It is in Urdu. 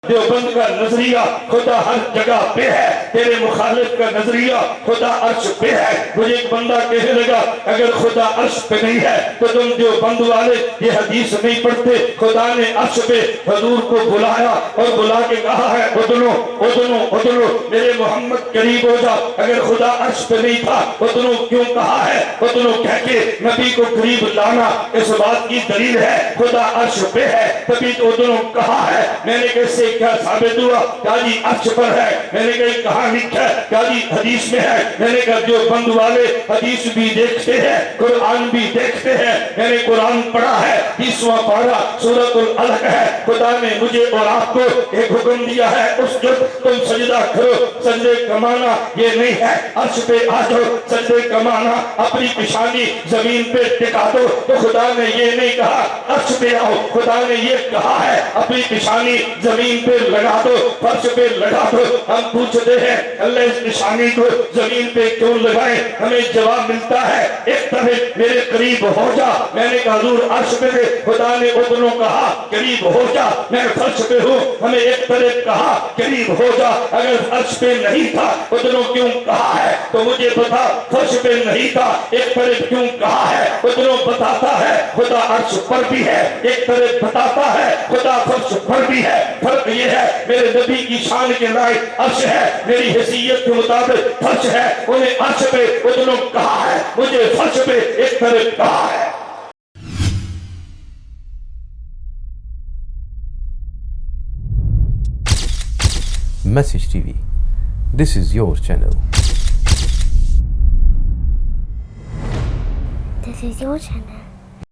دیوبند کا نظریہ خدا ہر جگہ پہ ہے، تیرے مخالف کا نظریہ خدا عرش پہ ہے۔ مجھے ایک بندہ کہنے لگا اگر خدا عرش پہ نہیں ہے تو تم دیوبند والے یہ حدیث نہیں پڑھتے، خدا نے عرش پہ حضور کو بلایا اور بلا کے کہا ہے ادنو ادنو ادنو میرے محمد قریب ہو جا۔ اگر خدا عرش پہ نہیں تھا ادنو کیوں کہا ہے؟ ادنو کہہ کے نبی کو قریب لانا اس بات کی دلیل ہے خدا عرش پہ ہے، تبھی تو ادنو کہا ہے۔ میں نے کیسے کیا ثابت ہوا؟ کہا جی عرش پر ہے۔ میں نے کہا کہاں لکھا ہے؟ کہا جی حدیث میں ہے۔ میں نے کہا جو بند والے حدیث بھی دیکھتے ہیں قرآن بھی دیکھتے ہیں، میں نے قرآن پڑھا ہے 20واں پارہ سورۃ العلق ہے، خدا نے مجھے اور آپ کو ایک حکم دیا ہے اسجد، تم سجدہ کرو۔ سجدے کا معنی یہ نہیں ہے عرش پہ آ جاؤ، سجدے کا معنی اپنی پیشانی زمین پہ ٹکا دو۔ تو خدا نے یہ نہیں کہا عرش پہ آؤ، خدا نے یہ کہا ہے اپنی پیشانی زمین پہ لگا دو، فرش پہ لگا دو۔ ہم پوچھتے ہیں اللہ اس پیشانی کو زمین پہ کیوں لگائے؟ ہمیں جواب ملتا ہے ایک طرف میرے قریب ہو جا۔ میں نے کہا حضور عرش پہ تھے، خدا نے ادنو کہا قریب ہو جا، میں فرش پہ ہوں، ہمیں ایک طرف کہا قریب ہو جا۔ اگر فرش پہ نہیں تھا ادنو کیوں کہا ہے؟ تو مجھے بتا فرش پہ نہیں تھا ایک طرف کیوں کہا ہے؟ ادنو بتاتا ہے خدا عرش پر بھی ہے، ایک طرف بتاتا ہے خدا فرش پر بھی ہے۔ فرق یہ ہے میرے نبی کی شان کے لائق عرش ہے، میری حیثیت کے مطابق فرش ہے، انہیں عرش پہ ادنو کہا ہے، مجھے فرش پہ ایک طرف کہا ہے۔ Message TV. This is your channel. This is your channel.